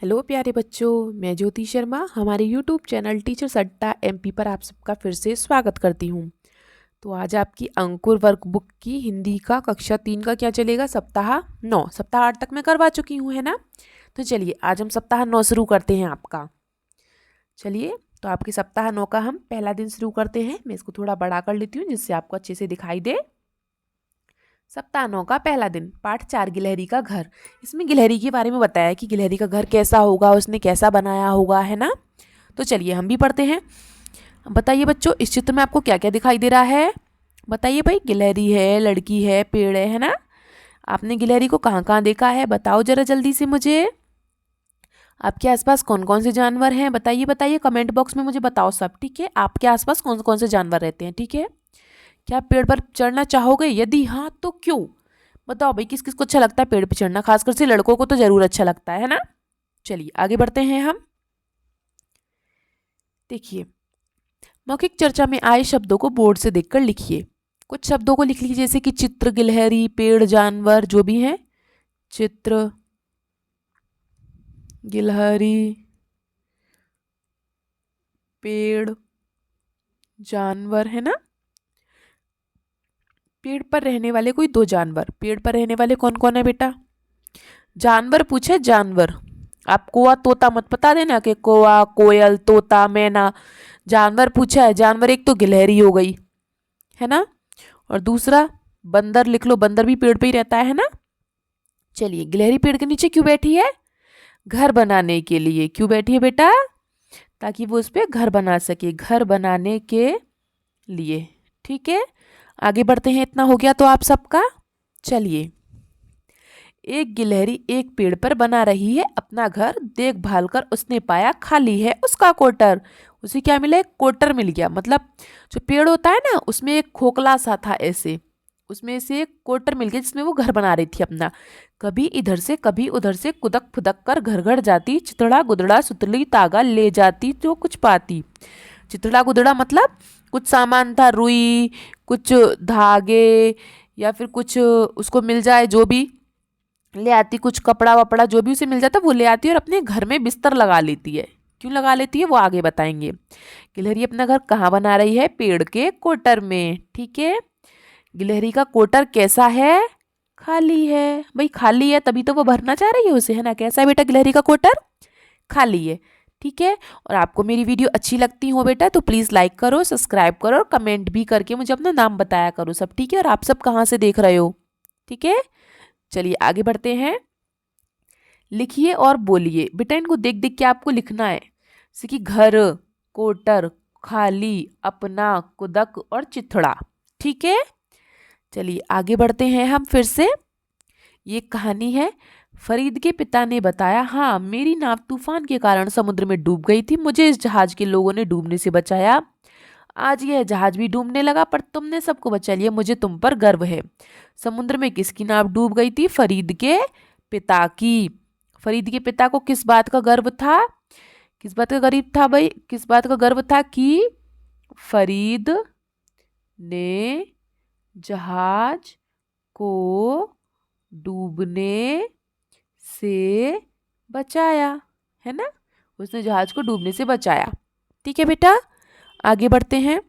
Hello प्यारे बच्चों, मैं ज्योति शर्मा हमारे यूट्यूब चैनल टीचर्स अड्डा एमपी पर आप सबका फिर से स्वागत करती हूँ। तो आज आपकी अंकुर वर्कबुक की हिंदी का कक्षा 3 का क्या चलेगा, सप्ताह 9। सप्ताह 8 तक मैं करवा चुकी हूँ, है ना। तो चलिए आज हम सप्ताह 9 शुरू करते हैं आपका। चलिए तो आपके सप्ताह 9 का हम पहला दिन शुरू करते हैं। मैं इसको थोड़ा बड़ा कर लेती हूँ जिससे आपको अच्छे से दिखाई दे। सप्ताह 9 का पहला दिन, पाठ 4, गिलहरी का घर। इसमें गिलहरी के बारे में बताया कि गिलहरी का घर कैसा होगा, उसने कैसा बनाया होगा, है ना। तो चलिए हम भी पढ़ते हैं। बताइए बच्चों, इस चित्र में आपको क्या क्या दिखाई दे रहा है। बताइए भाई, गिलहरी है, लड़की है, पेड़ है ना। आपने गिलहरी को कहाँ कहाँ देखा है, बताओ जरा जल्दी से मुझे। आपके आसपास कौन कौन से जानवर हैं, बताइए बताइए, कमेंट बॉक्स में मुझे बताओ सब, ठीक है। आपके आसपास कौन कौन से जानवर रहते हैं, ठीक है। क्या आप पेड़ पर चढ़ना चाहोगे, यदि हाँ तो क्यों। बताओ भाई, किस किस को अच्छा लगता है पेड़ पे चढ़ना, खासकर से लड़कों को तो जरूर अच्छा लगता है ना। चलिए आगे बढ़ते हैं हम। देखिए, मौखिक चर्चा में आए शब्दों को बोर्ड से देखकर लिखिए। कुछ शब्दों को लिख लीजिए, जैसे कि चित्र, गिलहरी, पेड़, जानवर, जो भी है। चित्र, गिलहरी, पेड़, जानवर, है ना। पेड़ पर रहने वाले कोई दो जानवर। पेड़ पर रहने वाले कौन कौन है बेटा। जानवर पूछे, जानवर। आप कौआ तोता मत बता देना कि कौआ, कोयल, तोता, मैना। जानवर पूछा है, जानवर एक तो गिलहरी हो गई, है ना। और दूसरा बंदर लिख लो, बंदर भी पेड़ पे ही रहता है ना। चलिए, गिलहरी पेड़ के नीचे क्यों बैठी है, घर बनाने के लिए। क्यों बैठी है बेटा, ताकि वो उस पे घर बना सके, घर बनाने के लिए, ठीक है। आगे बढ़ते हैं, इतना हो गया तो आप सबका। चलिए, एक गिलहरी एक पेड़ पर बना रही है अपना घर, देखभाल कर उसने पाया खाली है उसका कोटर। उसे क्या मिला, एक कोटर मिल गया। मतलब जो पेड़ होता है ना, उसमें एक खोखला सा था ऐसे, उसमें से एक कोटर मिल गया जिसमें वो घर बना रही थी अपना। कभी इधर से कभी उधर से कुदक फुदक कर घर घर जाती, चितड़ा गुदड़ा सुतली तागा ले जाती जो कुछ पाती। चितड़ा गुदड़ा मतलब कुछ सामान था, रुई, कुछ धागे, या फिर कुछ उसको मिल जाए जो भी ले आती, कुछ कपड़ा वपड़ा जो भी उसे मिल जाता वो ले आती है और अपने घर में बिस्तर लगा लेती है। क्यों लगा लेती है वो आगे बताएंगे। गिलहरी अपना घर कहाँ बना रही है, पेड़ के कोटर में, ठीक है। गिलहरी का कोटर कैसा है, खाली है। भाई खाली है तभी तो वो भरना चाह रही है उसे, है ना। कैसा है बेटा गिलहरी का कोटर, खाली है, ठीक है। और आपको मेरी वीडियो अच्छी लगती हो बेटा तो प्लीज़ लाइक करो, सब्सक्राइब करो और कमेंट भी करके मुझे अपना नाम बताया करो सब, ठीक है। और आप सब कहाँ से देख रहे हो, ठीक है। चलिए आगे बढ़ते हैं। लिखिए और बोलिए बेटा, इनको देख देख के आपको लिखना है, जैसे कि घर, कोटर, खाली, अपना, कुदक और चिथड़ा, ठीक है। चलिए आगे बढ़ते हैं हम फिर से। ये कहानी है। फरीद के पिता ने बताया, हाँ मेरी नाव तूफान के कारण समुद्र में डूब गई थी, मुझे इस जहाज के लोगों ने डूबने से बचाया। आज यह जहाज भी डूबने लगा पर तुमने सबको बचा लिया, मुझे तुम पर गर्व है। समुद्र में किसकी नाव डूब गई थी, फरीद के पिता की। फरीद के पिता को किस बात का गर्व था, किस बात का गर्व था भाई, किस बात का गर्व था कि फरीद ने जहाज को डूबने से बचाया, है ना। उसने जहाज को डूबने से बचाया, ठीक है बेटा। आगे बढ़ते हैं।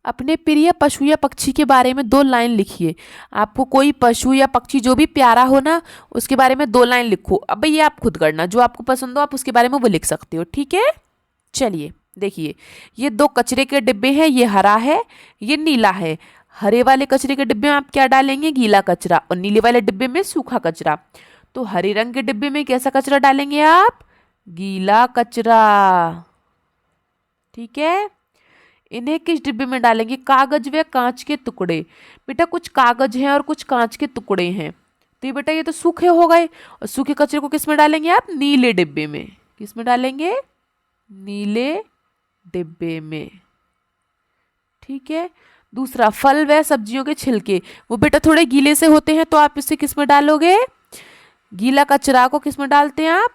अपने प्रिय पशु या पक्षी के बारे में 2 लाइन लिखिए। आपको कोई पशु या पक्षी जो भी प्यारा हो ना, उसके बारे में 2 लाइन लिखो। अब ये आप खुद करना, जो आपको पसंद हो आप उसके बारे में वो लिख सकते हो, ठीक है। चलिए देखिए, ये 2 कचरे के डिब्बे हैं, ये हरा है, ये नीला है। हरे वाले कचरे के डिब्बे में आप क्या डालेंगे, गीला कचरा, और नीले वाले डिब्बे में सूखा कचरा। तो हरे रंग के डिब्बे में कैसा कचरा डालेंगे आप, गीला कचरा, ठीक है। इन्हें किस डिब्बे में डालेंगे, कागज व कांच के टुकड़े। बेटा कुछ कागज हैं और कुछ कांच के टुकड़े हैं, तो ये बेटा ये तो सूखे हो गए। और सूखे कचरे को किस में डालेंगे आप, नीले डिब्बे में। किस में डालेंगे, नीले डिब्बे में, ठीक है। दूसरा, फल व सब्जियों के छिलके, वो बेटा थोड़े गीले से होते हैं तो आप इसे किस में डालोगे, गीला कचरा को किस में डालते हैं आप,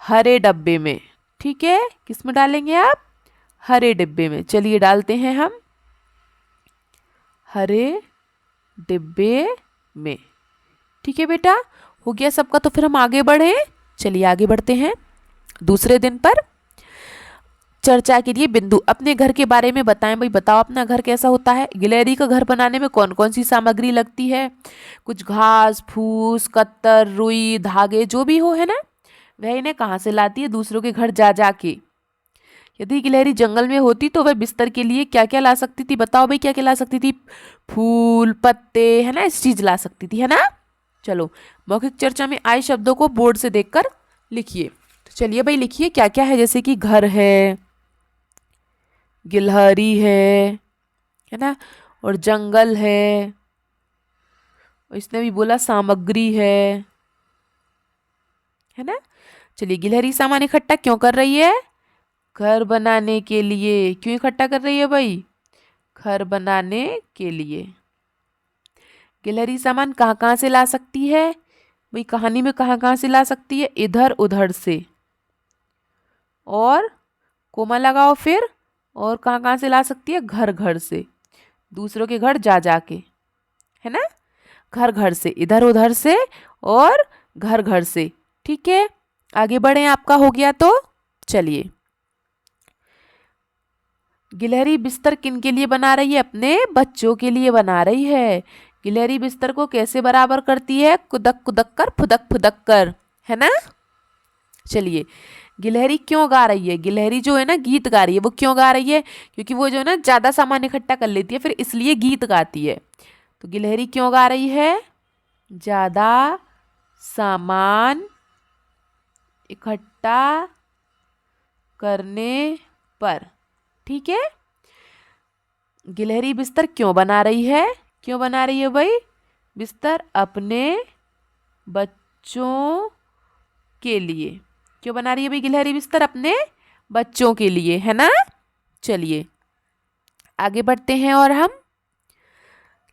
हरे डब्बे में, ठीक है। किस में डालेंगे आप, हरे डिब्बे में। चलिए डालते हैं हम हरे डिब्बे में, ठीक है बेटा। हो गया सबका, तो फिर हम आगे बढ़े। चलिए आगे बढ़ते हैं। दूसरे दिन पर चर्चा के लिए बिंदु, अपने घर के बारे में बताएं। भाई बताओ अपना घर कैसा होता है। गिलहरी का घर बनाने में कौन कौन सी सामग्री लगती है। कुछ घास फूस कत्तर रुई धागे जो भी हो, है ना, वह इन्हें कहाँ से लाती है, दूसरों के घर जा जा के। यदि गिलहरी जंगल में होती तो वह बिस्तर के लिए क्या क्या ला सकती थी। बताओ भाई क्या क्या ला सकती थी। फूल पत्ते, है ना, इस चीज ला सकती थी, है ना। चलो मौखिक चर्चा में आए शब्दों को बोर्ड से देखकर लिखिए। तो चलिए भाई लिखिए क्या क्या है। जैसे कि घर है, गिलहरी है ना, और जंगल है, और इसने भी बोला सामग्री है ना। चलिए गिलहरी सामान इकट्ठा क्यों कर रही है। घर बनाने के लिए। क्यों इकट्ठा कर रही है भाई। घर बनाने के लिए। गिलहरी सामान कहाँ कहाँ से ला सकती है। भाई कहानी में कहाँ कहाँ से ला सकती है। इधर उधर से, और कोमा लगाओ फिर, और कहाँ कहाँ से ला सकती है। घर घर से, दूसरों के घर जा जा के, है ना। घर घर से, इधर उधर से, और घर घर से। ठीक है आगे बढ़े, आपका हो गया तो चलिए। गिलहरी बिस्तर किन के लिए बना रही है। अपने बच्चों के लिए बना रही है। गिलहरी बिस्तर को कैसे बराबर करती है। कुदक कुदक कर फुदक फुदक कर, है ना। चलिए गिलहरी क्यों गा रही है। गिलहरी जो है ना गीत गा रही है। वो क्यों गा रही है, क्योंकि वो जो है ना ज्यादा सामान इकट्ठा कर लेती है, फिर इसलिए गीत गाती है। तो गिलहरी क्यों गा रही है। ज्यादा सामान इकट्ठा करने पर। ठीक है। गिलहरी बिस्तर क्यों बना रही है। क्यों बना रही है भाई। बिस्तर अपने बच्चों के लिए। क्यों बना रही है भाई गिलहरी बिस्तर। अपने बच्चों के लिए, है ना। चलिए आगे बढ़ते हैं और हम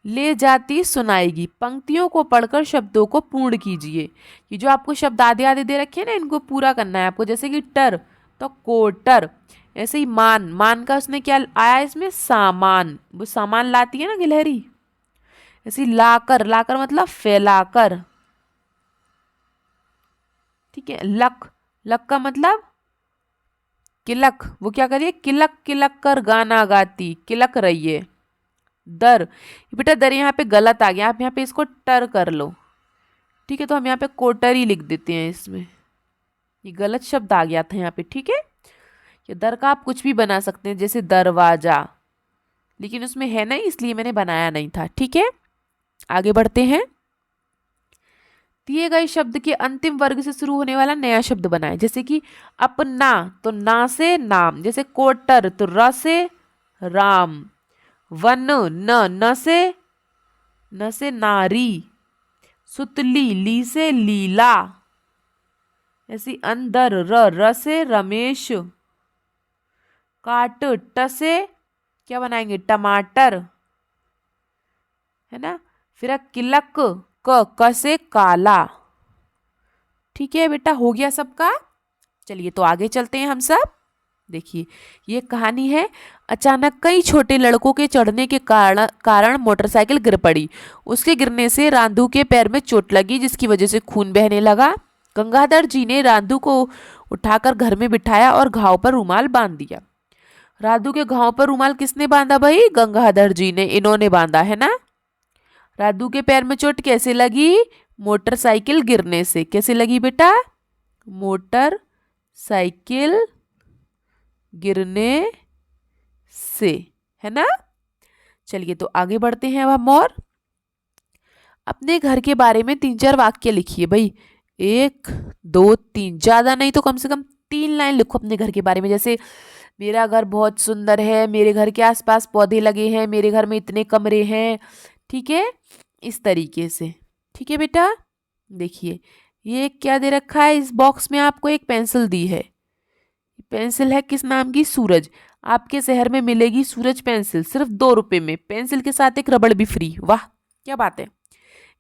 ले जाती सुनाएगी। पंक्तियों को पढ़कर शब्दों को पूर्ण कीजिए। ये जो आपको शब्द आधे आधे दे रखे हैं ना, इनको पूरा करना है आपको। जैसे कि टर तो कोटर, ऐसे ही मान, मान का उसने क्या आया इसमें, सामान। वो सामान लाती है ना गिलहरी। ऐसे ही लाकर, लाकर मतलब फैलाकर। ठीक है। लक, लक का मतलब किलक। वो क्या करिए, किलक किलक कर गाना गाती, किलक रही है। दर, बेटा दर यहाँ पे गलत आ गया, आप यहाँ पे इसको टर कर लो। ठीक है तो हम यहाँ पे कोटर ही लिख देते हैं इसमें। ये गलत शब्द आ गया था यहाँ पे। ठीक है। ये दर का आप कुछ भी बना सकते हैं, जैसे दरवाजा, लेकिन उसमें है नहीं इसलिए मैंने बनाया नहीं था। ठीक है आगे बढ़ते हैं। दिए गए शब्द के अंतिम वर्ग से शुरू होने वाला नया शब्द बनाएं। जैसे कि अपना, तो ना से नाम। जैसे कोटर, तो र से राम। वन, न से, न से नारी। सुतली, ली से लीला। ऐसी अंदर, र से रमेश। काट, ट से क्या बनाएंगे, टमाटर, है ना। फिर किलक, क से काला। ठीक है बेटा हो गया सबका। चलिए तो आगे चलते हैं हम सब। देखिए ये कहानी है। अचानक कई छोटे लड़कों के चढ़ने के कारण मोटरसाइकिल गिर पड़ी। उसके गिरने से रांधू के पैर में चोट लगी, जिसकी वजह से खून बहने लगा। गंगाधर जी ने रांधू को उठाकर घर में बिठाया और घाव पर रुमाल बांध दिया। राधू के घाव पर रुमाल किसने बांधा भाई, गंगाधर जी ने, इन्होंने बांधा, है ना। राधू के पैर में चोट कैसे लगी, मोटरसाइकिल गिरने से। कैसे लगी बेटा, मोटर साइकिल गिरने से, है ना। चलिए तो आगे बढ़ते हैं अब हम। और अपने घर के बारे में 3-4 वाक्य लिखिए भाई। 1 2 3, ज्यादा नहीं तो कम से कम 3 लाइन लिखो अपने घर के बारे में। जैसे मेरा घर बहुत सुंदर है, मेरे घर के आसपास पौधे लगे हैं, मेरे घर में इतने कमरे हैं। ठीक है इस तरीके से। ठीक है बेटा देखिए ये क्या दे रखा है इस बॉक्स में, आपको एक पेंसिल दी है। पेंसिल है किस नाम की, सूरज। आपके शहर में मिलेगी सूरज पेंसिल सिर्फ 2 रुपए में। पेंसिल के साथ एक रबड़ भी फ्री। वाह क्या बात है।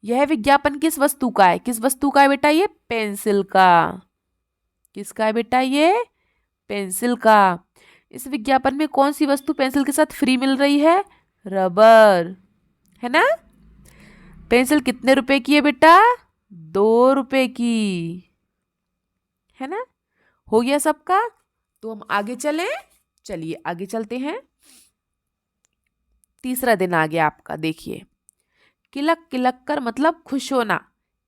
यह विज्ञापन किस वस्तु का है, किस वस्तु का है बेटा, ये पेंसिल का। किसका है बेटा, ये पेंसिल का। इस विज्ञापन में कौन सी वस्तु पेंसिल के साथ फ्री मिल रही है, रबर, है ना। पेंसिल कितने रुपए की है बेटा, 2 रुपए की। है ना। हो गया सबका, तो हम आगे चलें। चलिए आगे चलते हैं। तीसरा दिन आ गया आपका। देखिए, किलक किलक कर मतलब खुश होना।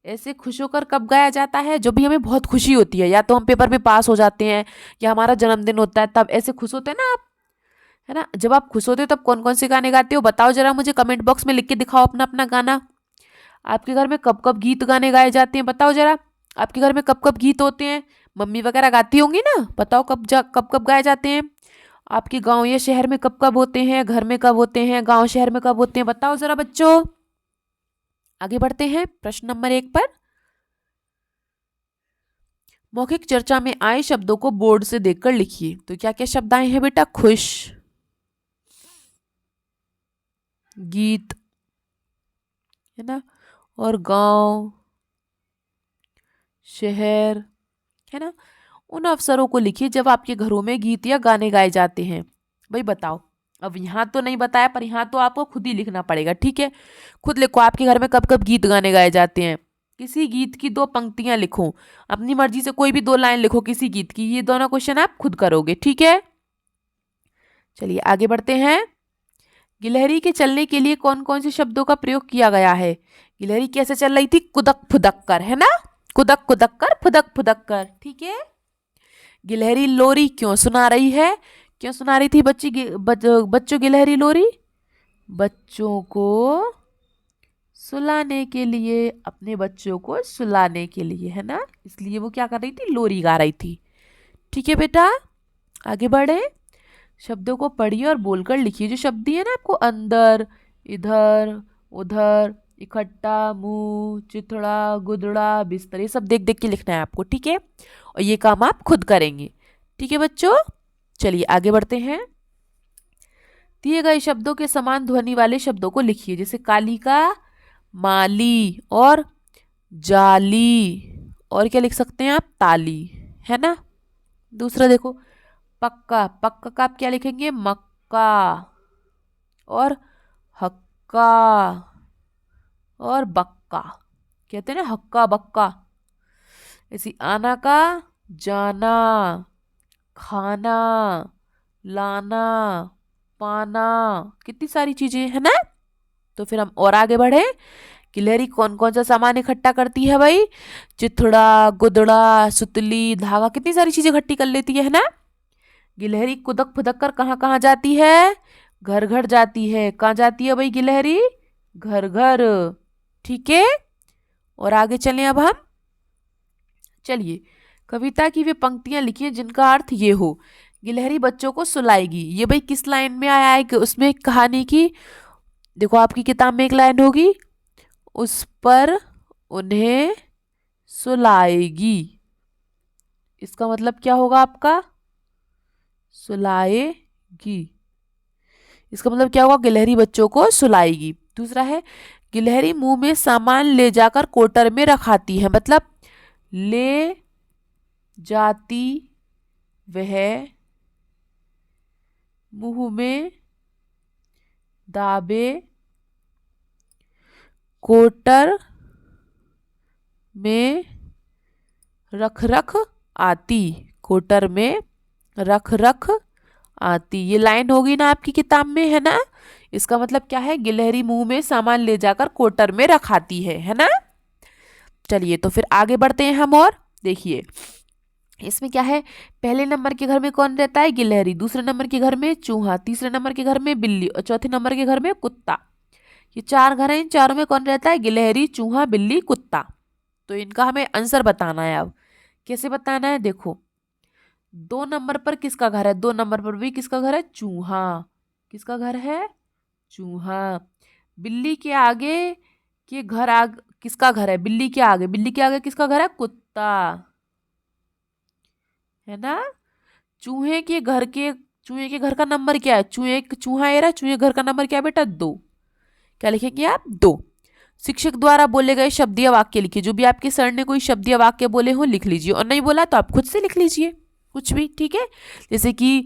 ऐसे खुश होकर कब गाया जाता है? जब भी हमें बहुत खुशी होती है, या तो हम पेपर में पास हो जाते हैं या हमारा जन्मदिन होता है, तब ऐसे खुश होते हैं ना आप, है ना। जब आप खुश होते हो तब कौन कौन से गाने गाते हो बताओ जरा मुझे, कमेंट बॉक्स में लिख के दिखाओ अपना अपना गाना। आपके घर में कब कब गीत गाने गाए जाते हैं बताओ जरा। आपके घर में कब कब गीत होते हैं? मम्मी वगैरह गाती होंगी ना, बताओ कब कब गाए जाते हैं। आपके गांव या शहर में कब कब होते हैं? घर में कब होते हैं? गांव शहर में कब होते हैं? बताओ जरा बच्चों। आगे बढ़ते हैं प्रश्न नंबर 1 पर। मौखिक चर्चा में आए शब्दों को बोर्ड से देखकर लिखिए। तो क्या क्या शब्द आए हैं बेटा? खुश, गीत, है ना, और गांव, शहर, है ना। उन अवसरों को लिखिए जब आपके घरों में गीत या गाने गाए जाते हैं। भाई बताओ। अब यहाँ तो नहीं बताया, पर यहाँ तो आपको खुद ही लिखना पड़ेगा, ठीक है। खुद लिखो आपके घर में कब कब गीत गाने गाए जाते हैं। किसी गीत की 2 पंक्तियां लिखो, अपनी मर्जी से कोई भी 2 लाइन लिखो किसी गीत की। ये दोनों क्वेश्चन आप खुद करोगे, ठीक है। चलिए आगे बढ़ते हैं। गिलहरी के चलने के लिए कौन कौन से शब्दों का प्रयोग किया गया है? गिलहरी कैसे चल रही थी? कुदक फुदक कर, है ना। कुदक कुदक कर, फुदक फुदक कर, ठीक है। गिलहरी लोरी क्यों सुना रही है? क्यों सुना रही थी बच्चों गिलहरी लोरी? बच्चों को सुलाने के लिए, अपने बच्चों को सुलाने के लिए, है ना। इसलिए वो क्या कर रही थी? लोरी गा रही थी, ठीक है बेटा। आगे बढ़े। शब्दों को पढ़िए और बोलकर लिखिए। जो शब्द दिए ना आपको, अंदर, इधर, उधर, इकट्ठा, मुंह, चिथड़ा, गुदड़ा, बिस्तर, ये सब देख देख के लिखना है आपको, ठीक है। और ये काम आप खुद करेंगे, ठीक है बच्चों। चलिए आगे बढ़ते हैं। दिए गए शब्दों के समान ध्वनि वाले शब्दों को लिखिए। जैसे कालिका, माली और जाली। और क्या लिख सकते हैं आप? ताली, है ना। दूसरा देखो, पक्का, पक्का का आप क्या लिखेंगे? मक्का। और हक्का और बक्का, कहते हैं ना हक्का बक्का। इसी आना का जाना, खाना, लाना, पाना, कितनी सारी चीजें, है ना। तो फिर हम और आगे बढ़े। गिलहरी कौन कौन सा सामान इकट्ठा करती है भाई? चिथड़ा, गुदड़ा, सुतली, धागा, कितनी सारी चीजें इकट्ठी कर लेती है ना। गिलहरी कुदक फुदक कर कहाँ कहाँ जाती है? घर घर जाती है। कहाँ जाती है भाई गिलहरी? घर घर, ठीक है। और आगे चलें अब हम। चलिए, कविता की वे पंक्तियां लिखिए जिनका अर्थ ये हो। गिलहरी बच्चों को सुलाएगी, ये भाई किस लाइन में आया है? कि उसमें एक कहानी की, देखो आपकी किताब में एक लाइन होगी, उस पर उन्हें सुलाएगी। इसका मतलब क्या होगा आपका? सुलाएगी। इसका मतलब क्या होगा? गिलहरी बच्चों को सुलाएगी। दूसरा है, गिलहरी मुंह में सामान ले जाकर कोटर में रखाती है। मतलब ले जाती वह मुंह में दाबे कोटर में रख रख आती। कोटर में रख रख आती, ये लाइन होगी ना आपकी किताब में, है ना। इसका मतलब क्या है? गिलहरी मुंह में सामान ले जाकर कोटर में रखाती है ना। चलिए तो फिर आगे बढ़ते हैं हम। और देखिए इसमें क्या है, पहले नंबर के घर में कौन रहता है? गिलहरी। दूसरे नंबर के घर में चूहा। तीसरे नंबर के घर में बिल्ली। और चौथे नंबर के घर में कुत्ता। ये 4 घर हैं, इन चारों में कौन रहता है? गिलहरी, चूहा, बिल्ली, कुत्ता। तो इनका हमें आंसर बताना है। अब कैसे बताना है? देखो, 2 नंबर पर किसका घर है? 2 नंबर पर भी किसका घर है? चूहा। किसका घर है? चूहा। बिल्ली के आगे के घर किसका घर है? बिल्ली के आगे, बिल्ली के आगे किसका घर है? कुत्ता, है ना। चूहे के घर का नंबर क्या है? चूहा ए रहा, चूहे घर का नंबर क्या है बेटा? 2। क्या लिखेंगे आप? 2। शिक्षक द्वारा बोले गए शब्द या वाक्य लिखिए। जो भी आपके सर ने कोई शब्द या वाक्य बोले हो लिख लीजिए, और नहीं बोला तो आप खुद से लिख लीजिए कुछ भी, ठीक है। जैसे कि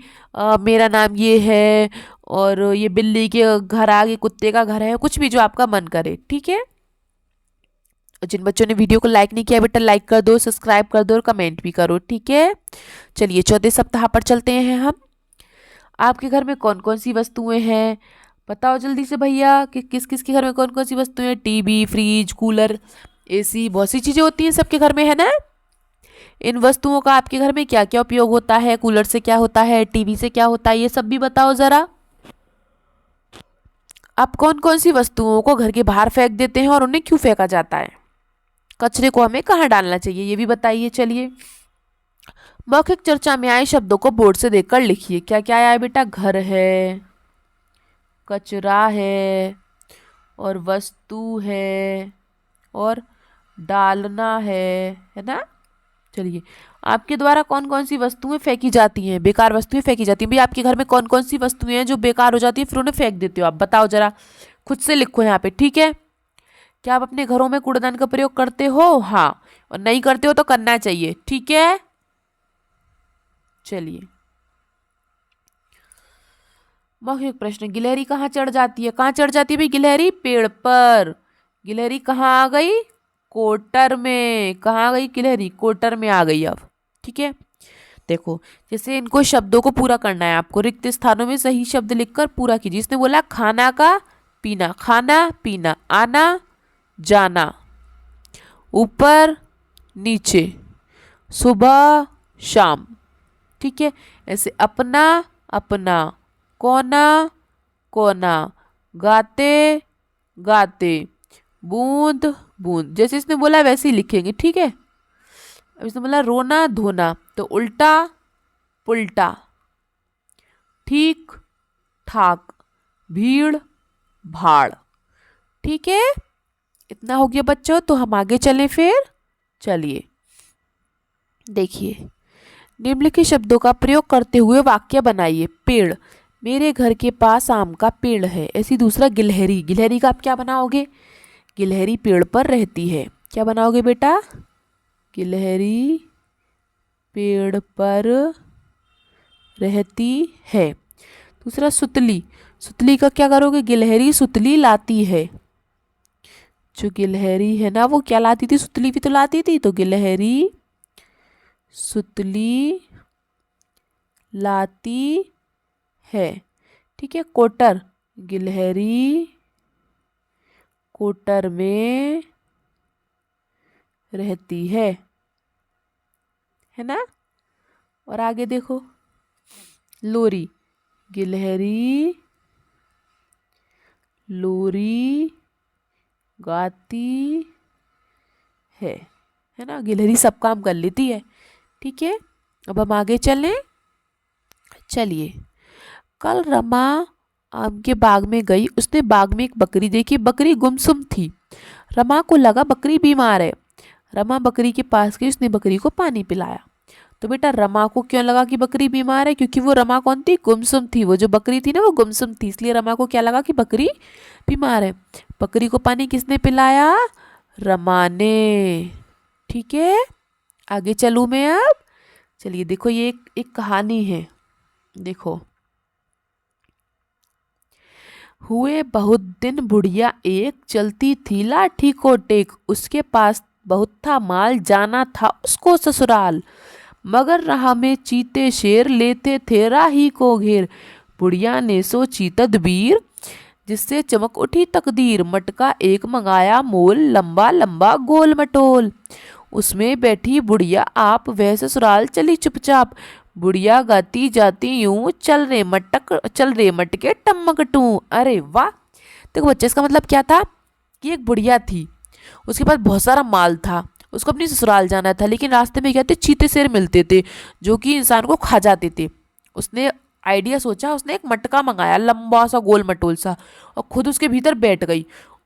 मेरा नाम ये है, और ये बिल्ली के घर आगे कुत्ते का घर है, कुछ भी जो आपका मन करे, ठीक है। और जिन बच्चों ने वीडियो को लाइक नहीं किया बेटा लाइक कर दो, सब्सक्राइब कर दो और कमेंट भी करो, ठीक है। चलिए चौथे सप्ताह पर चलते हैं हम। आपके घर में कौन कौन सी वस्तुएं हैं, बताओ जल्दी से भैया कि किस किस के घर में कौन कौन सी वस्तुएं हैं। टीवी, फ्रिज, कूलर, एसी, बहुत सी चीजें होती हैं सबके घर में, है ना। इन वस्तुओं का आपके घर में क्या क्या उपयोग होता है, कूलर से क्या होता है, टीवी से क्या होता है, ये सब भी बताओ जरा। आप कौन कौन सी वस्तुओं को घर के बाहर फेंक देते हैं और उन्हें क्यों फेंका जाता है, कचरे को हमें कहाँ डालना चाहिए, ये भी बताइए। चलिए मौखिक चर्चा में आए शब्दों को बोर्ड से देखकर लिखिए। क्या क्या आया है बेटा, घर है, कचरा है, और वस्तु है, और डालना है ना। चलिए आपके द्वारा कौन कौन सी वस्तुएं फेंकी जाती हैं, बेकार वस्तुएं फेंकी जाती हैं। भाई आपके घर में कौन कौन सी वस्तुएं हैं जो बेकार हो जाती है फिर उन्हें फेंक देते हो, आप बताओ जरा, खुद से लिखो यहाँ पे, ठीक है। क्या आप अपने घरों में कूड़ादान का प्रयोग करते हो, हाँ, और नहीं करते हो तो करना चाहिए, ठीक है। चलिए मौखिक प्रश्न, गिलहरी कहाँ चढ़ जाती है, कहाँ चढ़ जाती है भाई गिलहरी, पेड़ पर। गिलहरी कहाँ आ गई, कोटर में। कहाँ आ गई गिलहरी, कोटर में आ गई अब, ठीक है। देखो जैसे इनको शब्दों को पूरा करना है आपको, रिक्त स्थानों में सही शब्द लिखकर पूरा कीजिए। इसने बोला खाना का पीना, खाना पीना, आना जाना, ऊपर नीचे, सुबह शाम, ठीक है। ऐसे अपना अपना, कोना कोना, गाते गाते, बूंद बूंद, जैसे इसने बोला वैसे ही लिखेंगे, ठीक है। अब इसने बोला रोना धोना, तो उल्टा पुल्टा, ठीक ठाक, भीड़ भाड़, ठीक है। इतना हो गया बच्चों, तो हम आगे चलें फिर। चलिए देखिए निम्नलिखित शब्दों का प्रयोग करते हुए वाक्य बनाइए। पेड़, मेरे घर के पास आम का पेड़ है। ऐसी दूसरा गिलहरी, गिलहरी का आप क्या बनाओगे, गिलहरी पेड़ पर रहती है, क्या बनाओगे बेटा, गिलहरी पेड़ पर रहती है। दूसरा सुतली, सुतली का क्या करोगे, गिलहरी सुतली लाती है। जो गिलहरी है ना वो क्या लाती थी, सुतली भी तो लाती थी, तो गिलहरी सुतली लाती है, ठीक है। कोटर, गिलहरी कोटर में रहती है ना। और आगे देखो लोरी, गिलहरी लोरी गाती है ना, गिलहरी सब काम कर लेती है, ठीक है। अब हम आगे चलें। चलिए कल रमा आम के बाग में गई, उसने बाग में एक बकरी देखी, बकरी गुमसुम थी। रमा को लगा बकरी बीमार है, रमा बकरी के पास गई, उसने बकरी को पानी पिलाया। तो बेटा रमा को क्यों लगा कि बकरी बीमार है, क्योंकि वो रमा कौन थी, गुमसुम थी। वो जो बकरी थी ना वो गुमसुम थी, इसलिए रमा को क्या लगा कि बकरी बीमार है। बकरी को पानी किसने पिलाया, रमा ने, ठीक है। आगे चलूँ मैं अब। चलिए देखो ये एक कहानी है, देखो। हुए बहुत दिन बुढ़िया एक, चलती थी लाठी को टेक, उसके पास बहुत था माल, जाना था उसको ससुराल। मगर राह में चीते शेर, लेते थे राही को घेर। बुढ़िया ने सोची तदबीर, जिससे चमक उठी तकदीर। मटका एक मंगाया मोल, लंबा लंबा गोल मटोल। उसमें बैठी बुढ़िया आप, वह ससुराल चली चुपचाप। बुढ़िया गाती जाती यूं, चल रे मटके टमकटू। अरे वाह, देखो बच्चे इसका मतलब क्या था कि एक बुढ़िया थी, उसके पास बहुत सारा माल था, उसको अपनी ससुराल जाना था, लेकिन रास्ते में क्या थे, चीते शेर मिलते थे जो कि इंसान को खा जाते थे। उसने आइडिया सोचा, उसने एक मटका मंगाया लंबा सा गोल मटोल सा, और खुद उसके भीतर बैठ गई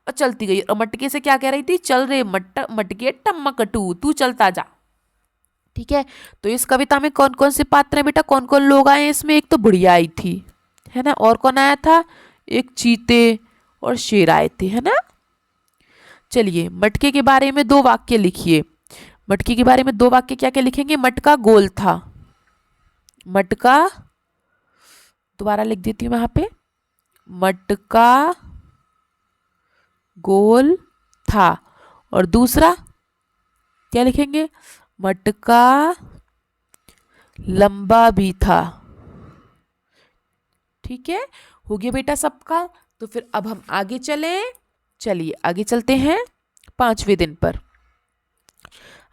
और चलती गई, और मटके से क्या कह रही थी, चल रे मटके टमकटू, तू चलता जा, ठीक है। तो इस कविता में कौन कौन से पात्र हैं बेटा, कौन कौन लोग आए हैं इसमें, एक तो बुढ़िया आई थी, है ना, और कौन आया था, एक चीते और शेर आए थे, है ना। चलिए मटके के बारे में दो वाक्य लिखिए। मटके के बारे में दो वाक्य क्या क्या लिखेंगे, मटका गोल था, मटका, दोबारा लिख देती हूँ वहां पे, मटका गोल था, और दूसरा क्या लिखेंगे, मटका लंबा भी था। ठीक है, हो गया बेटा सबका। तो फिर अब हम आगे चलें, चलिए आगे चलते हैं 5वें दिन पर।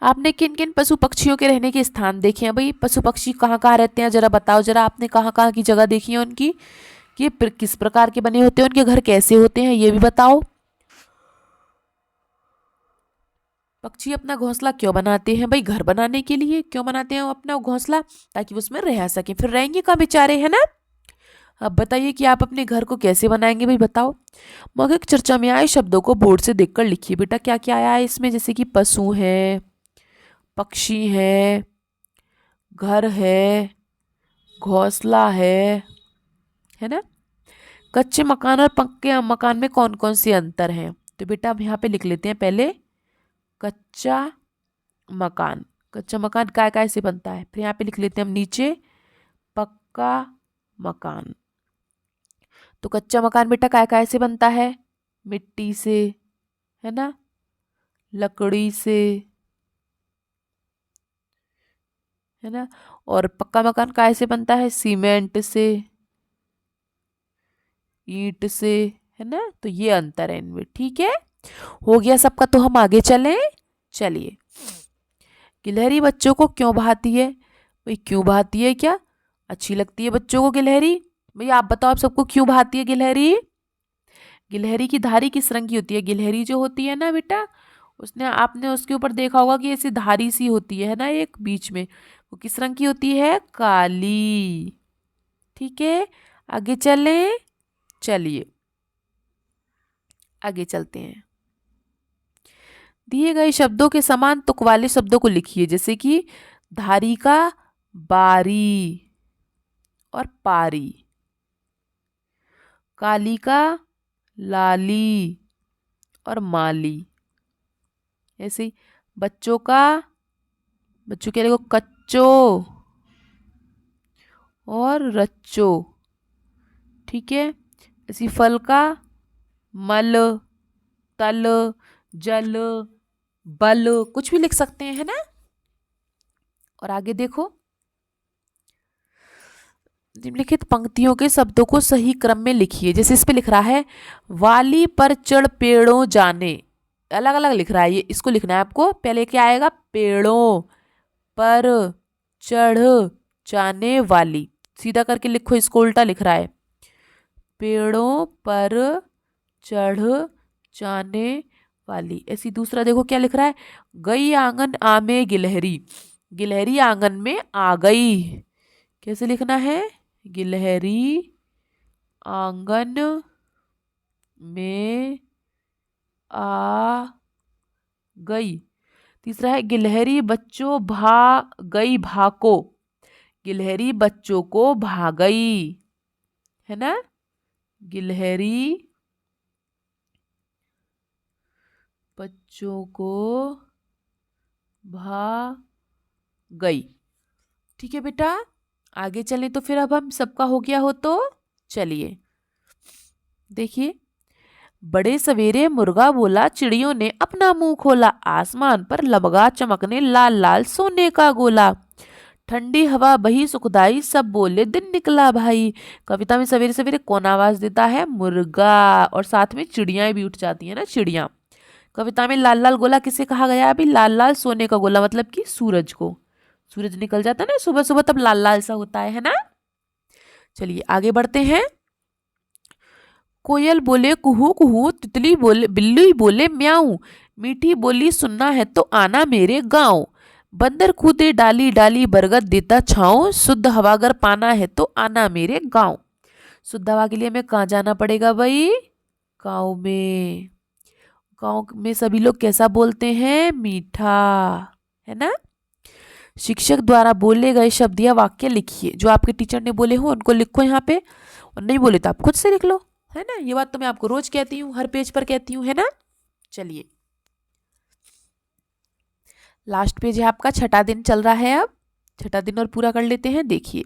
आपने किन किन पशु पक्षियों के रहने के स्थान देखे हैं भाई? पशु पक्षी कहाँ कहाँ रहते हैं जरा बताओ, जरा आपने कहाँ कहाँ की जगह देखी है उनकी, कि किस प्रकार के बने होते हैं, उनके घर कैसे होते हैं, ये भी बताओ। पक्षी अपना घोंसला क्यों बनाते हैं भाई? घर बनाने के लिए। क्यों बनाते हैं वो अपना घोंसला? ताकि उसमें रह सके। फिर रहेंगे कहाँ बेचारे, है ना? अब बताइए कि आप अपने घर को कैसे बनाएंगे भाई, बताओ। मौखिक चर्चा में आए शब्दों को बोर्ड से देखकर लिखिए बेटा, क्या क्या आया है इसमें, जैसे कि पशु है, पक्षी है, घर है, घोंसला है ना? कच्चे मकान और पक्के मकान में कौन कौन से अंतर हैं? तो बेटा हम यहाँ पे लिख लेते हैं पहले कच्चा मकान। कच्चा मकान काय काय से बनता है? फिर यहाँ पे लिख लेते हैं हम नीचे पक्का मकान। तो कच्चा मकान बेटा काय काय से बनता है? मिट्टी से, है ना, लकड़ी से, है ना। और पक्का मकान काय से बनता है? सीमेंट से, ईंट से, है ना। तो ये अंतर है इनमें। ठीक है, हो गया सबका। तो हम आगे चलें, चलिए। गिलहरी बच्चों को क्यों भाती है भाई? क्यों भाती है? क्या अच्छी लगती है बच्चों को गिलहरी? भाई आप बताओ, आप सबको क्यों भाती है गिलहरी? गिलहरी की धारी किस रंग की होती है? गिलहरी जो होती है ना बेटा, उसने आपने उसके ऊपर देखा होगा कि ऐसी धारी सी होती है ना एक बीच में, वो किस रंग की होती है? काली। ठीक है, आगे चलें, चलिए आगे चलते हैं। दिए गए शब्दों के समान तुक वाले शब्दों को लिखिए, जैसे कि धारी का बारी और पारी, काली का लाली और माली। ऐसे ही बच्चों का, बच्चों के लिए कच्चो और रच्चो। ठीक है, ऐसी फल का मल, तल, जल, बल, कुछ भी लिख सकते हैं, है ना। और आगे देखो, निम्नलिखित पंक्तियों के शब्दों को सही क्रम में लिखिए। जैसे इस पे लिख रहा है वाली पर चढ़ पेड़ों जाने, अलग अलग लिख रहा है, ये इसको लिखना है आपको। पहले क्या आएगा? पेड़ों पर चढ़ जाने वाली, सीधा करके लिखो, इसको उल्टा लिख रहा है। पेड़ों पर चढ़ जाने वाली। ऐसी दूसरा देखो क्या लिख रहा है, गई आंगन आमे गिलहरी, गिलहरी आंगन में आ गई। कैसे लिखना है? गिलहरी आंगन में आ गई। तीसरा है गिलहरी बच्चों भा गई भाको, गिलहरी बच्चों को भागई, है ना। गिलहरी बच्चों को भागई। ठीक है बेटा, आगे चलें। तो फिर अब हम सबका हो गया हो तो चलिए देखिए। बड़े सवेरे मुर्गा बोला, चिड़ियों ने अपना मुंह खोला, आसमान पर लबगा चमकने लाल लाल सोने का गोला, ठंडी हवा बही सुखदाई, सब बोले दिन निकला भाई। कविता में सवेरे सवेरे कौन आवाज देता है? मुर्गा। और साथ में चिड़ियां भी उठ जाती है ना, चिड़ियां। कविता में लाल लाल गोला किसे कहा गया है अभी? लाल लाल सोने का गोला मतलब कि सूरज को। सूरज निकल जाता है ना सुबह सुबह, तब लाल लाल सा होता है ना। चलिए आगे बढ़ते हैं। कोयल बोले कुहू कुहू, तितली बोले, बिल्ली बोले म्याऊं, मीठी बोली सुनना है तो आना मेरे गांव, बंदर कूदे डाली डाली बरगद देता छाँव, शुद्ध हवा अगर पाना है तो आना मेरे गांव। शुद्ध हवा के लिए हमें कहाँ जाना पड़ेगा भाई? गांव में। गांव में सभी लोग कैसा बोलते हैं? मीठा, है ना। शिक्षक द्वारा बोले गए शब्द या वाक्य लिखिए, जो आपके टीचर ने बोले हो उनको लिखो यहाँ पे, और नहीं बोले तो आप खुद से लिख लो, है ना। ये बात तो मैं आपको रोज कहती हूँ, हर पेज पर कहती हूँ, है ना। चलिए लास्ट पेज है आपका, छठा दिन चल रहा है अब, छठा दिन और पूरा कर लेते हैं। देखिए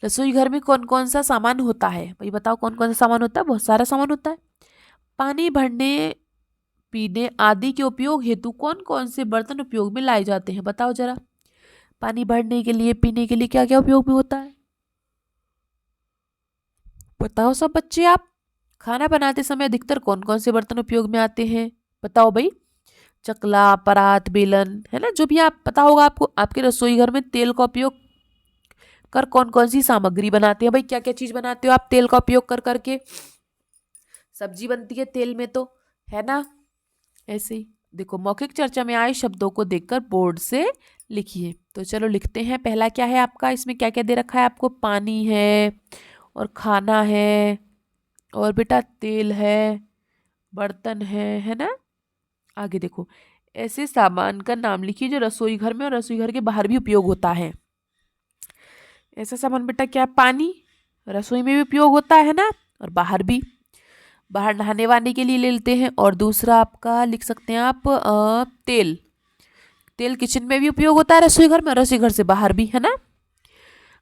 रसोई घर में कौन कौन सा सामान होता है भाई? बताओ कौन कौन सा सामान होता है? बहुत सारा सामान होता है। पानी भरने पीने आदि के उपयोग हेतु कौन कौन से बर्तन उपयोग में लाए जाते हैं, बताओ जरा। पानी भरने के लिए, पीने के लिए क्या क्या उपयोग में होता है, बताओ सब बच्चे आप। खाना बनाते समय अधिकतर कौन कौन से बर्तन उपयोग में आते हैं, बताओ भाई। चकला, परात, बेलन, है ना। जो भी आप पता होगा आपको। आपके रसोई घर में तेल का उपयोग कर कौन कौन सी सामग्री बनाते हैं भाई, क्या क्या चीज बनाते हो आप तेल का उपयोग कर करके। सब्जी बनती है तेल में तो, है ना। ऐसे ही देखो, मौखिक चर्चा में आए शब्दों को देखकर बोर्ड से लिखिए। तो चलो लिखते हैं। पहला क्या है आपका, इसमें क्या क्या दे रखा है आपको। पानी है, और खाना है, और बेटा तेल है, बर्तन है ना। आगे देखो, ऐसे सामान का नाम लिखिए जो रसोई घर में और रसोई घर के बाहर भी उपयोग होता है। ऐसा सामान बेटा क्या है, पानी रसोई में भी उपयोग होता है ना, और बाहर भी। बाहर नहाने वाने के लिए ले लेते हैं। और दूसरा आपका लिख सकते हैं आप तेल। तेल किचन में भी उपयोग होता है रसोई घर में, रसोई घर से बाहर भी, है ना।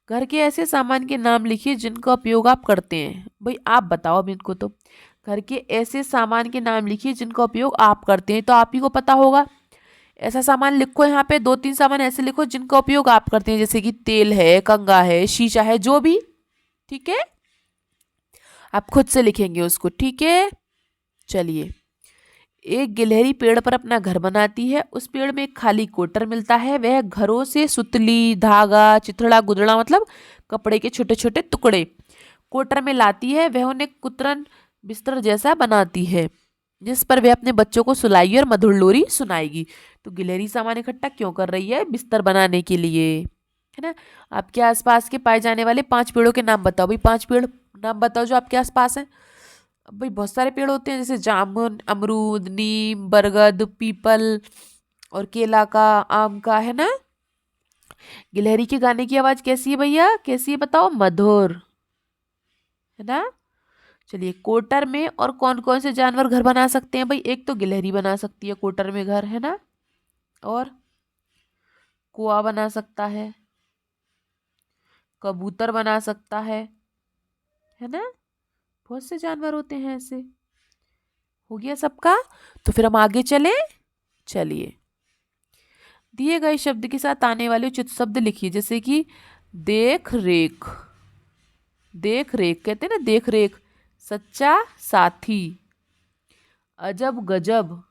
घर के ऐसे सामान के नाम लिखिए जिनका उपयोग आप करते हैं। भाई आप बताओ अब इनको तो। घर के ऐसे सामान के नाम लिखिए जिनका उपयोग आप करते हैं, तो आप ही को पता होगा। ऐसा सामान लिखो, यहाँ पे 2-3 सामान ऐसे लिखो जिनका उपयोग आप करते हैं, जैसे कि तेल है, कंघा है, शीशा है, जो भी। ठीक है, आप खुद से लिखेंगे उसको, ठीक है। चलिए, एक गिलहरी पेड़ पर अपना घर बनाती है। उस पेड़ में एक खाली कोटर मिलता है। वह घरों से सुतली, धागा, चिथड़ा, गुदड़ा मतलब कपड़े के छोटे छोटे टुकड़े कोटर में लाती है। वह उन्हें कुतरन बिस्तर जैसा बनाती है, जिस पर वह अपने बच्चों को सुलाएगी और मधुर लोरी सुनाएगी। तो गिलहरी सामान इकट्ठा क्यों कर रही है, बिस्तर बनाने के लिए, है ना। आपके आसपास के पाए जाने वाले 5 पेड़ों के नाम बताओ भाई। 5 पेड़ नाम बताओ जो आपके आसपास हैं। भाई बहुत सारे पेड़ होते हैं, जैसे जामुन, अमरूद, नीम, बरगद, पीपल, और केला का, आम का, है ना। गिलहरी के गाने की आवाज कैसी है भैया, कैसी है बताओ, मधुर, है ना। चलिए, कोटर में और कौन कौन से जानवर घर बना सकते हैं भाई। एक तो गिलहरी बना सकती है कोटर में घर, है ना। और कुआ बना सकता है, कबूतर बना सकता है ना। बहुत से जानवर होते हैं ऐसे। हो गया सबका। तो फिर हम आगे चलें। चलिए, दिए गए शब्द के साथ आने वाले उचित शब्द लिखिए, जैसे कि देख रेख। देख रेख कहते हैं ना, देख रेख। सच्चा साथी, अजब गजब,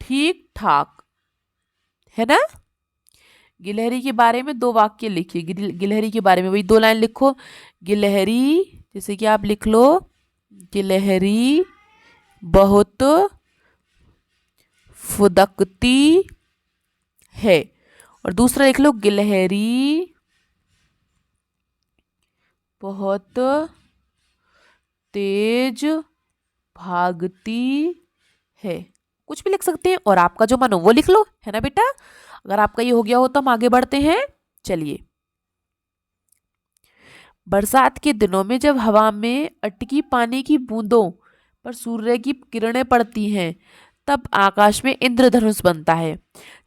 ठीक ठाक, है ना। गिलहरी के बारे में 2 वाक्य लिखिए। गिलहरी के बारे में वही 2 लाइन लिखो। गिलहरी, जैसे कि आप लिख लो, गिलहरी बहुत फुदकती है। और दूसरा लिख लो, गिलहरी बहुत तेज भागती है। कुछ भी लिख सकते हैं, और आपका जो मन हो वो लिख लो, है ना बेटा। अगर आपका ये हो गया हो तो हम आगे बढ़ते हैं। चलिए, बरसात के दिनों में जब हवा में अटकी पानी की बूंदों पर सूर्य की किरणें पड़ती हैं, तब आकाश में इंद्रधनुष बनता है।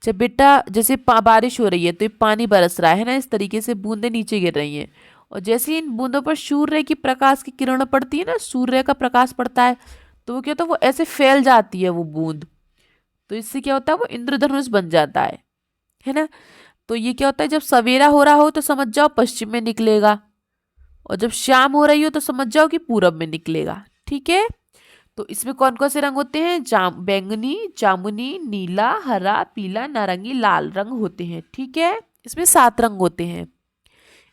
जब बेटा जैसे बारिश हो रही है तो ये पानी बरस रहा है ना, इस तरीके से बूंदें नीचे गिर रही हैं। और जैसे इन बूंदों पर सूर्य की प्रकाश की किरणें पड़ती है ना, सूर्य का प्रकाश पड़ता है, तो वो क्या होता है, वो ऐसे फैल जाती है वो बूंद। तो इससे क्या होता है, वो इंद्रधनुष बन जाता है ना। तो ये क्या होता है, जब सवेरा हो रहा हो तो समझ जाओ पश्चिम में निकलेगा, और जब शाम हो रही हो तो समझ जाओ कि पूरब में निकलेगा। ठीक है। तो इसमें कौन कौन से रंग होते हैं, बैंगनी, जामुनी, नीला, हरा, पीला, नारंगी, लाल रंग होते हैं। ठीक है, इसमें 7 रंग होते हैं।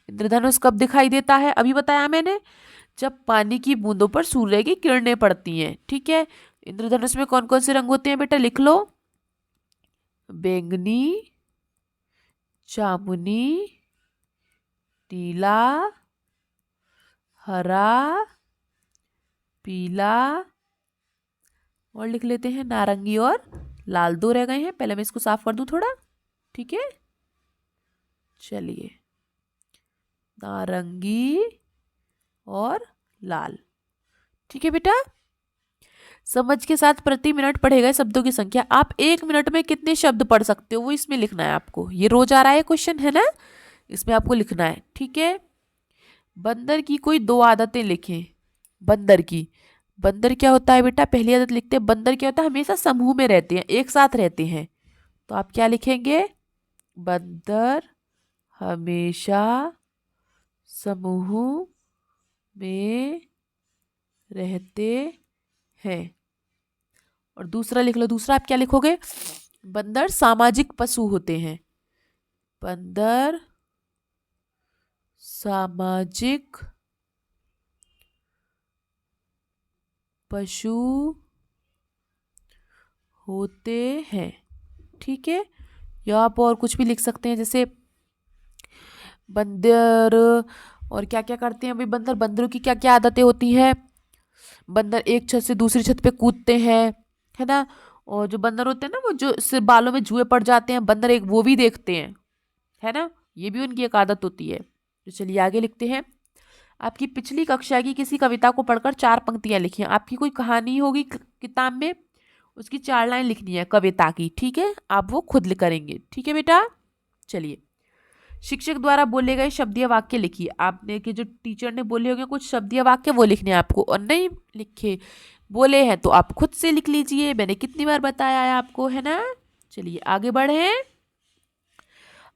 इंद्रधनुष कब दिखाई देता है, अभी बताया मैंने, जब पानी की बूंदों पर सूर्य की किरणें पड़ती हैं। ठीक है। इंद्रधनुष में कौन कौन से रंग होते हैं बेटा, लिख लो। बैंगनी, जामुनी, नीला, हरा, पीला, और लिख लेते हैं नारंगी और लाल। 2 रह गए हैं, पहले मैं इसको साफ कर दूं थोड़ा। ठीक है, चलिए, नारंगी और लाल। ठीक है बेटा। समझ के साथ प्रति मिनट पढ़े गए शब्दों की संख्या। आप 1 मिनट में कितने शब्द पढ़ सकते हो वो इसमें लिखना है आपको। ये रोज आ रहा है क्वेश्चन, है ना, इसमें आपको लिखना है। ठीक है। बंदर की कोई 2 आदतें लिखें। बंदर की, बंदर क्या होता है बेटा, पहली आदत लिखते हैं। बंदर क्या होता है, हमेशा समूह में रहते हैं, एक साथ रहते हैं। तो आप क्या लिखेंगे, बंदर हमेशा समूह में रहते हैं। और दूसरा लिख लो, दूसरा आप क्या लिखोगे, बंदर सामाजिक पशु होते हैं। बंदर सामाजिक पशु होते हैं। ठीक है, या आप और कुछ भी लिख सकते हैं, जैसे बंदर और क्या क्या करते हैं अभी बंदर, बंदरों की क्या क्या आदतें होती हैं। बंदर एक छत से दूसरी छत पे कूदते हैं, है ना। और जो बंदर होते हैं ना, वो जो सिर्फ बालों में जुए पड़ जाते हैं, बंदर एक वो भी देखते हैं, है ना। ये भी उनकी एक आदत होती है। तो चलिए आगे लिखते हैं। आपकी पिछली कक्षा की किसी कविता को पढ़कर 4 पंक्तियां लिखिए। आपकी कोई कहानी होगी किताब में, उसकी 4 लाइन लिखनी है कविता की, ठीक है। आप वो खुद करेंगे, ठीक है बेटा। चलिए, शिक्षक द्वारा बोले गए शब्द या वाक्य लिखिए। आपने कि जो टीचर ने बोले होंगे कुछ शब्द या वाक्य, वो लिखने हैं आपको। और नहीं लिखे बोले हैं तो आप खुद से लिख लीजिए, मैंने कितनी बार बताया है आपको, है ना। चलिए आगे बढ़े।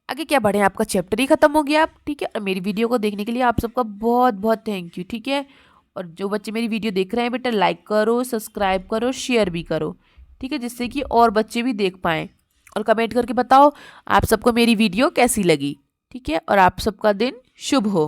आगे क्या बढ़े, आपका चैप्टर ही खत्म हो गया, ठीक है। और मेरी वीडियो को देखने के लिए आप सबका बहुत बहुत थैंक यू, ठीक है। और जो बच्चे मेरी वीडियो देख रहे हैं बेटा, लाइक करो, सब्सक्राइब करो, शेयर भी करो, ठीक है, जिससे कि और बच्चे भी देख पाएँ। और कमेंट करके बताओ आप सबको मेरी वीडियो कैसी लगी, ठीक है। और आप सबका दिन शुभ हो।